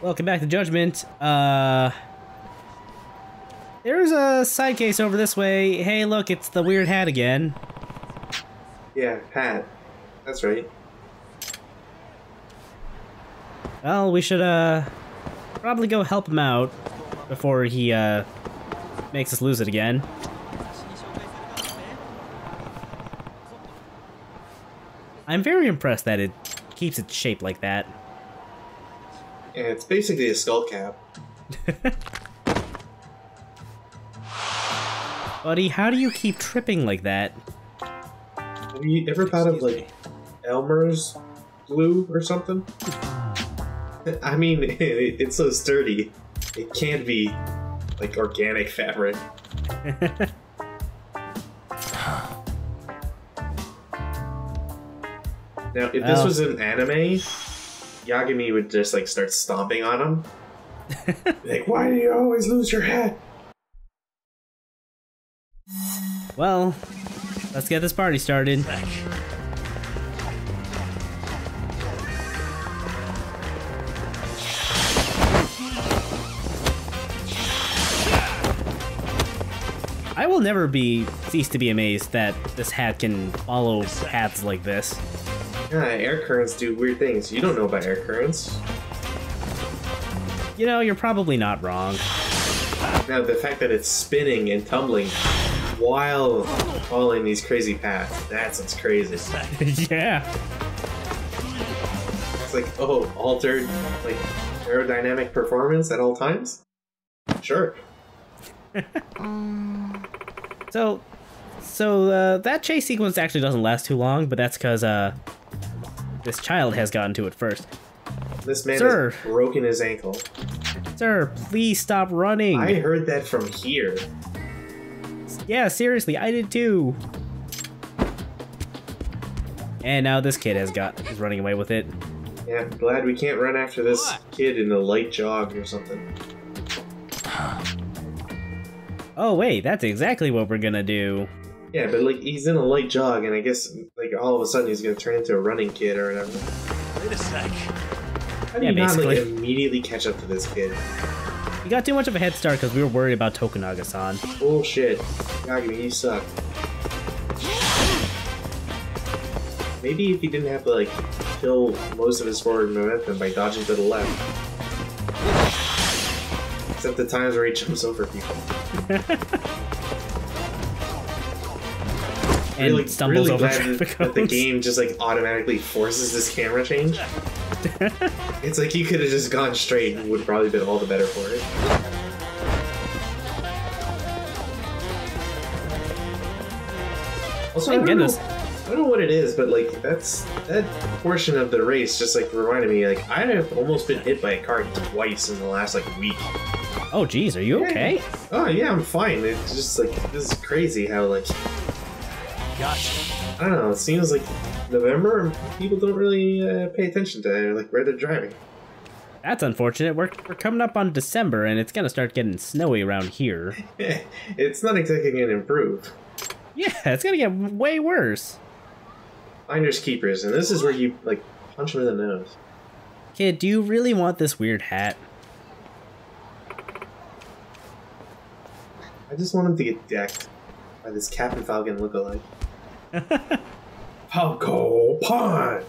Welcome back to Judgment. There's a side case over this way. Hey, look, it's the weird hat again. Yeah, Pat. That's right. Well, we should, probably go help him out before he, makes us lose it again. I'm very impressed that it keeps its shape like that. Yeah, it's basically a skull cap. Buddy, how do you keep tripping like that? Have you ever thought of, like, Elmer's glue or something? I mean, it's so sturdy. It can't be, like, organic fabric. Now, if this was an anime, Yagami would just, like, start stomping on him. Like, why do you always lose your hat? Well, let's get this party started. I will never cease to be amazed that this hat can follow paths like this. Yeah, air currents do weird things. You don't know about air currents. You know, you're probably not wrong. Now, the fact that it's spinning and tumbling while following these crazy paths, that's what's crazy. Yeah. It's like, oh, altered, like, aerodynamic performance at all times? Sure. So that chase sequence actually doesn't last too long, but that's because, this child has gotten to it first. This man Sir. has broken his ankle. Sir, please stop running. I heard that from here. Yeah, seriously, I did too. And now this kid is running away with it. Yeah, I'm glad we can't run after this kid in a light jog or something. Oh wait, that's exactly what we're gonna do. Yeah, but like he's in a light jog, and I guess like all of a sudden he's gonna turn into a running kid or whatever. Wait a sec. How do you not like immediately catch up to this kid? You got too much of a head start because we were worried about Tokunaga-san. Bullshit. Yagami, you suck. Maybe if he didn't have to like kill most of his forward momentum by dodging to the left. Except the times where he jumps over people. And really, stumbles really over glad traffic that the cones. game just like automatically forces this camera change. It's like you could have just gone straight and would have probably been all the better for it. Also, I don't know what it is, but like that portion of the race just like reminded me like I have almost been hit by a car twice in the last like week. Oh geez, are you okay? Oh yeah, I'm fine. It's just like this is crazy how like Gotcha. I don't know. It seems like November and people don't really pay attention to like where they're driving. That's unfortunate. We're coming up on December and it's gonna start getting snowy around here. It's not exactly gonna improve. Yeah, it's gonna get way worse. Finders keepers, and this is where you like punch them in the nose. Kid, do you really want this weird hat? I just want him to get decked by this Captain Falcon lookalike. Falco punch!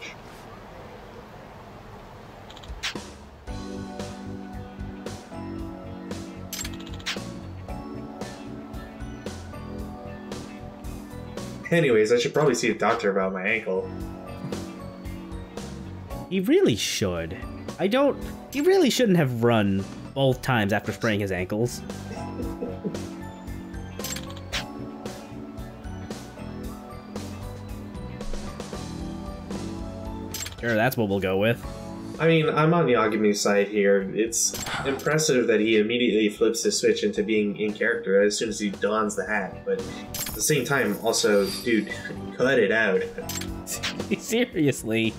Anyways, I should probably see a doctor about my ankle. He really should. He really shouldn't have run both times after spraining his ankles. Sure, that's what we'll go with. I mean, I'm on Yagami's side here. It's impressive that he immediately flips his switch into being in character as soon as he dons the hat, but at the same time, also, dude, cut it out. Seriously.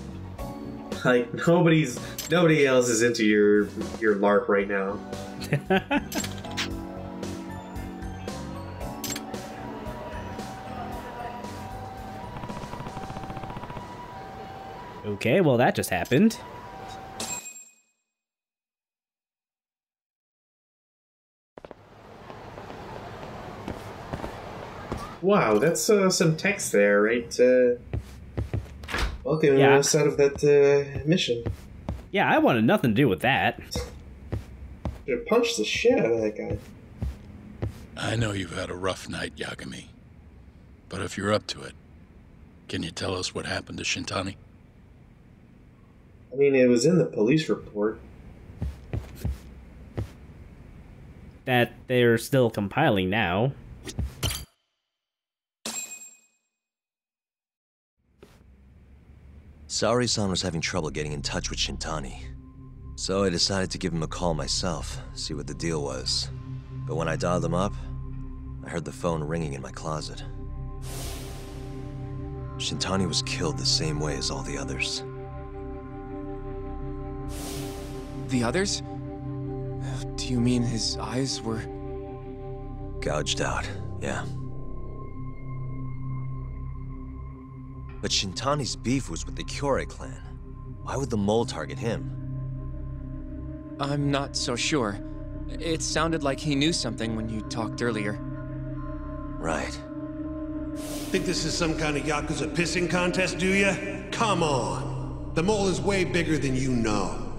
Like, nobody else is into your LARP right now. Okay, well that just happened. Wow, that's some text there, right? Welcome Yeah. us out of that mission. Yeah, I wanted nothing to do with that. Should have punched the shit out of that guy. I know you've had a rough night, Yagami. But if you're up to it, can you tell us what happened to Shintani? I mean, it was in the police report. That they're still compiling now. Saori-san was having trouble getting in touch with Shintani. So I decided to give him a call myself, see what the deal was. But when I dialed him up, I heard the phone ringing in my closet. Shintani was killed the same way as all the others. The others? Do you mean his eyes were... Gouged out, yeah. But Shintani's beef was with the Kyorei clan. Why would the mole target him? I'm not so sure. It sounded like he knew something when you talked earlier. Right. Think this is some kind of Yakuza pissing contest, do ya? Come on. The mole is way bigger than you know.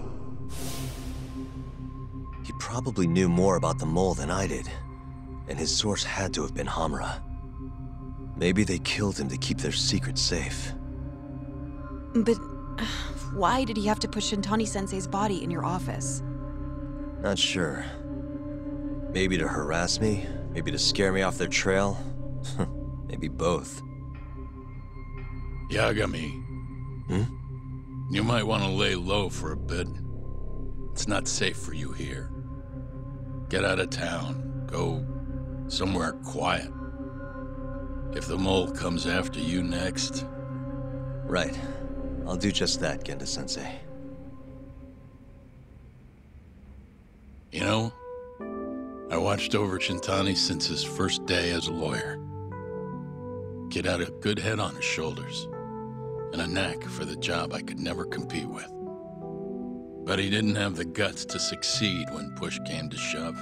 He probably knew more about the mole than I did. And his source had to have been Hamura. Maybe they killed him to keep their secret safe. But why did he have to put Shintani-sensei's body in your office? Not sure. Maybe to harass me, maybe to scare me off their trail. Maybe both. Yagami. You might want to lay low for a bit. It's not safe for you here. Get out of town. Go somewhere quiet. If the mole comes after you next... Right. I'll do just that, Genda-sensei. You know, I watched over Shintani since his first day as a lawyer. Kid had a good head on his shoulders, and a knack for the job I could never compete with. But he didn't have the guts to succeed when push came to shove.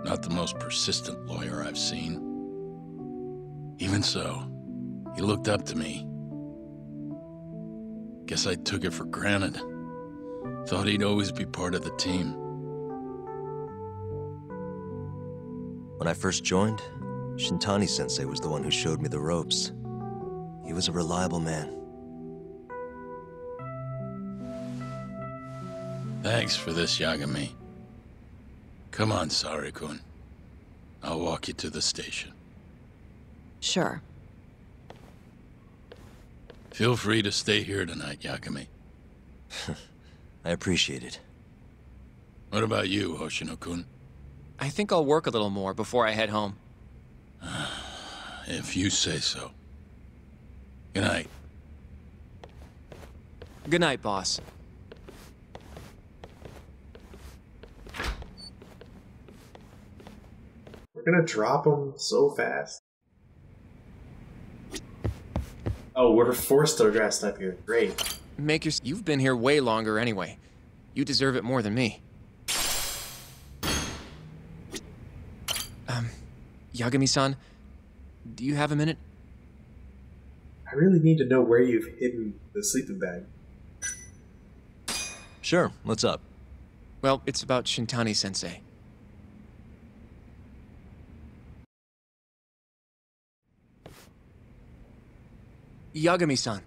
Not the most persistent lawyer I've seen. Even so, he looked up to me. Guess I took it for granted. Thought he'd always be part of the team. When I first joined, Shintani-sensei was the one who showed me the ropes. He was a reliable man. Thanks for this, Yagami. Come on, Saori-kun. I'll walk you to the station. Sure. Feel free to stay here tonight, Yagami. I appreciate it. What about you, Hoshino-kun? I think I'll work a little more before I head home. If you say so. Good night. Good night, boss. We're gonna drop him so fast. Oh, we're forced to dress up here. Great. You've been here way longer anyway. You deserve it more than me. Yagami-san, do you have a minute? I really need to know where you've hidden the sleeping bag. Sure, what's up? Well, it's about Shintani-sensei. Yagami-san,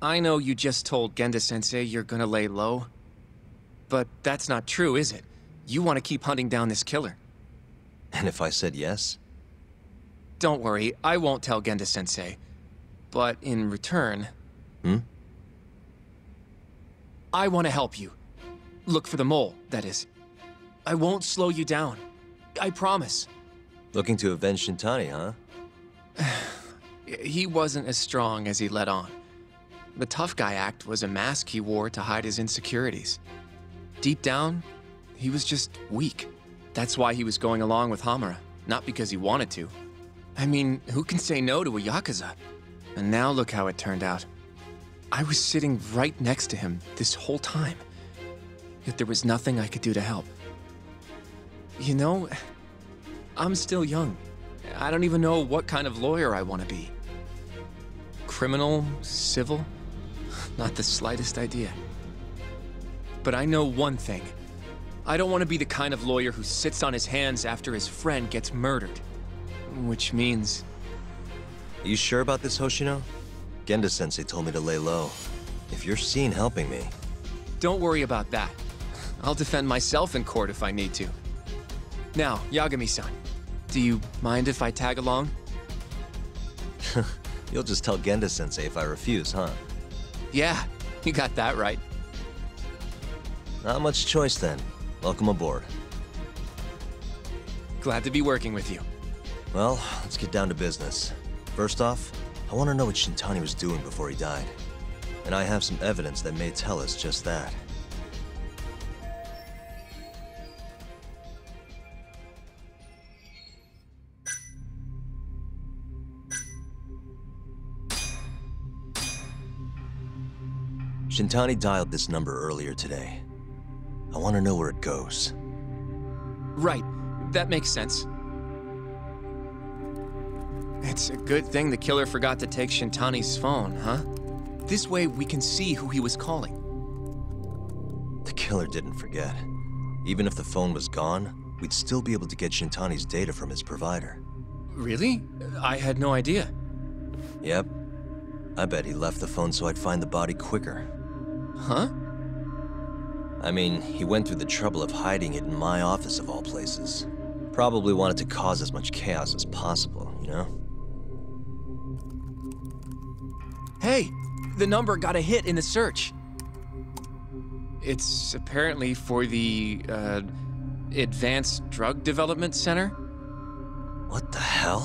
I know you just told Genda-sensei you're gonna lay low, but that's not true, is it? You want to keep hunting down this killer. And if I said yes? Don't worry, I won't tell Genda-sensei. But in return... I want to help you. Look for the mole, that is. I won't slow you down. I promise. Looking to avenge Shintani, huh? He wasn't as strong as he let on. The tough guy act was a mask he wore to hide his insecurities. Deep down, he was just weak. That's why he was going along with Hamura, not because he wanted to. I mean, who can say no to a Yakuza? And now look how it turned out. I was sitting right next to him this whole time, yet there was nothing I could do to help. You know, I'm still young. I don't even know what kind of lawyer I want to be. Criminal? Civil? Not the slightest idea. But I know one thing. I don't want to be the kind of lawyer who sits on his hands after his friend gets murdered. Which means... Are you sure about this, Hoshino? Genda-sensei told me to lay low. If you're seen helping me... Don't worry about that. I'll defend myself in court if I need to. Now, Yagami-san, do you mind if I tag along? You'll just tell Genda-sensei if I refuse, huh? Yeah, you got that right. Not much choice then. Welcome aboard. Glad to be working with you. Well, let's get down to business. First off, I want to know what Shintani was doing before he died. And I have some evidence that may tell us just that. Shintani dialed this number earlier today. I want to know where it goes. Right, that makes sense. It's a good thing the killer forgot to take Shintani's phone, huh? This way we can see who he was calling. The killer didn't forget. Even if the phone was gone, we'd still be able to get Shintani's data from his provider. Really? I had no idea. Yep. I bet he left the phone so I'd find the body quicker. Huh? I mean, he went through the trouble of hiding it in my office of all places. Probably wanted to cause as much chaos as possible, you know? Hey, the number got a hit in the search. It's apparently for the, Advanced Drug Development Center? What the hell?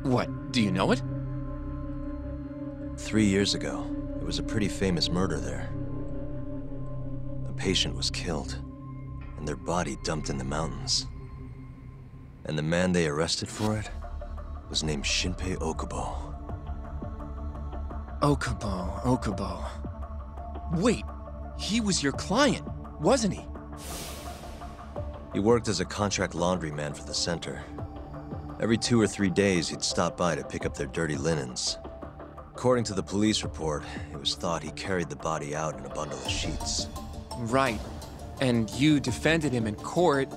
What, do you know it? 3 years ago, there was a pretty famous murder there. A patient was killed, and their body dumped in the mountains. And the man they arrested for it was named Shinpei Okubo. Okubo. Wait, he was your client, wasn't he? He worked as a contract laundryman for the center. Every 2 or 3 days, he'd stop by to pick up their dirty linens. According to the police report, it was thought he carried the body out in a bundle of sheets. Right. And you defended him in court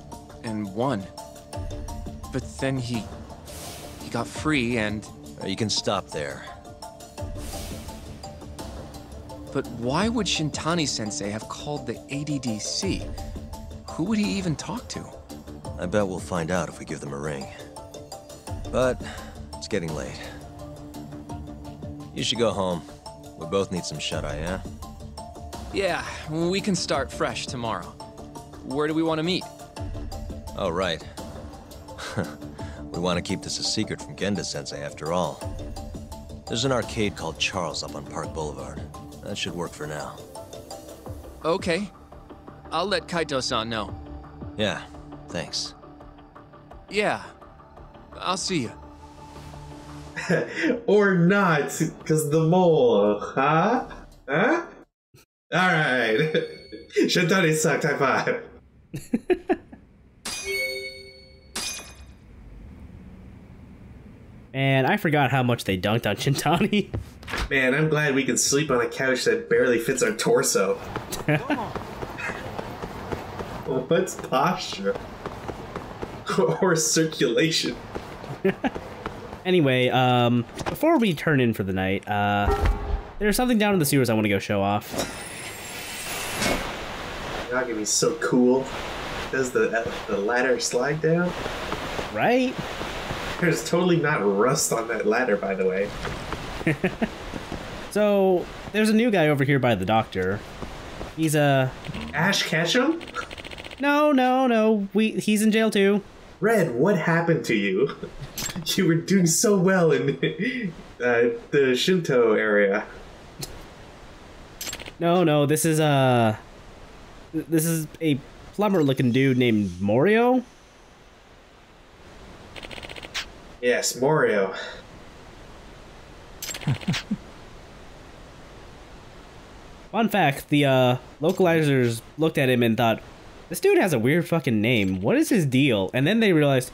and won. But then he got free and... You can stop there. But why would Shintani-sensei have called the ADDC? Who would he even talk to? I bet we'll find out if we give them a ring. But it's getting late. You should go home. We both need some shut-eye, yeah? Yeah, we can start fresh tomorrow. Where do we want to meet? Oh, right. We want to keep this a secret from Genda-sensei after all. There's an arcade called Charles up on Park Boulevard. That should work for now. Okay. I'll let Kaito-san know. Yeah, thanks. Yeah. I'll see you. Or not, because the mole, huh? Huh? Alright. Shintani sucked, high five. And I forgot how much they dunked on Shintani. Man, I'm glad we can sleep on a couch that barely fits our torso. What's posture? Or circulation? Anyway, before we turn in for the night, there's something down in the sewers I want to go show off. You're not gonna be so cool. Does the ladder slide down? Right? There's totally not rust on that ladder, by the way. So, there's a new guy over here by the doctor. He's a... Ash Ketchum? No. He's in jail too. Red, what happened to you? You were doing so well in the Shinto area. No, this is a plumber-looking dude named Morio. Yes, Morio. Fun fact, the localizers looked at him and thought, this dude has a weird fucking name. What is his deal? And then they realized,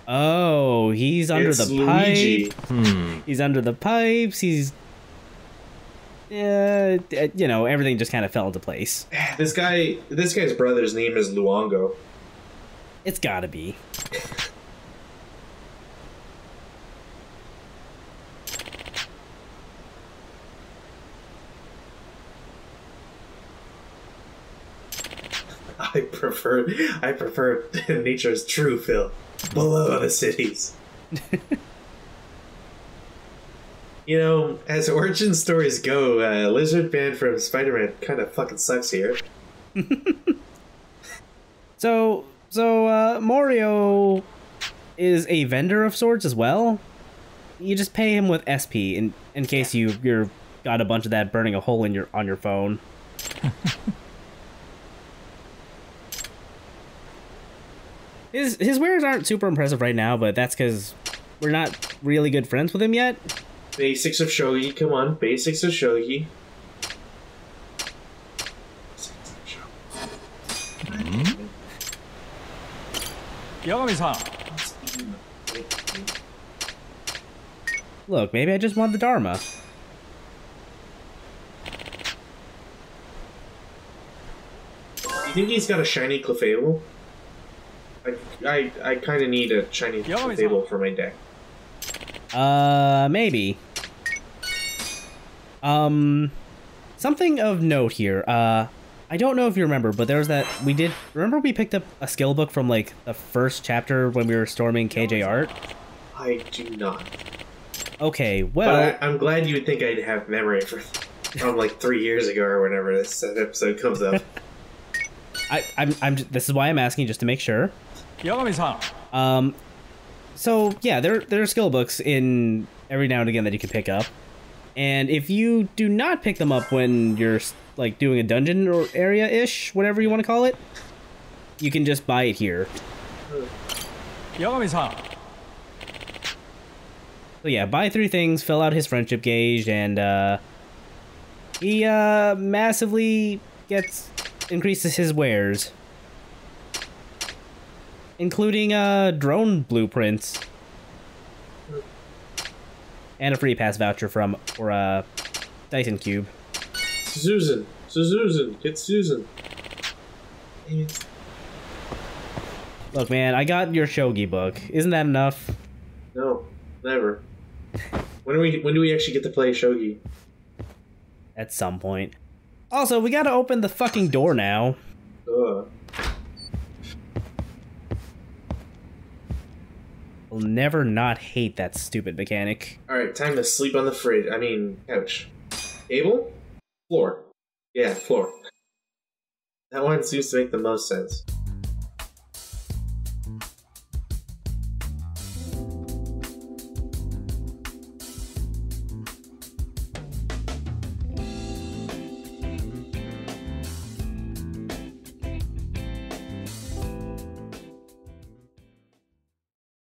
Oh, he's under It's the Luigi. pipe. He's under the pipes. He's, you know, everything just kind of fell into place. This guy's brother's name is Luongo. It's gotta be. I prefer nature's true Phil below the cities. You know, as origin stories go, Lizard Man from Spider-Man kind of fucking sucks here. So Mario is a vendor of sorts as well. You just pay him with SP in case you're got a bunch of that burning a hole in on your phone. His wares aren't super impressive right now, but that's because we're not really good friends with him yet. Basics of shogi, come on, basics of shogi. Look, maybe I just want the Dharma. You think he's got a shiny Clefable? I kind of need a shiny Clefable for my deck. Maybe. Something of note here. I don't know if you remember, but there was that remember we picked up a skill book from like the first chapter when we were storming KJ Art? I do not. Okay, well, but I'm glad you would think I'd have memory from like 3 years ago or whenever this episode comes up. This is why I'm asking, just to make sure. So yeah, there are skill books in every now and again that you can pick up, and if you do not pick them up when you're like doing a dungeon or area-ish, whatever you want to call it, you can just buy it here. So yeah, buy 3 things, fill out his friendship gauge, and he massively increases his wares, including drone blueprints and a free pass voucher for Dyson Cube. Susan, get Susan. Look, man, I got your shogi book. Isn't that enough? No, never. When do we actually get to play shogi? At some point. Also, we gotta open the fucking door now. Ugh. I'll never not hate that stupid mechanic. Alright, time to sleep on the fridge. I mean, couch. Table? Floor. Yeah, floor. That one seems to make the most sense.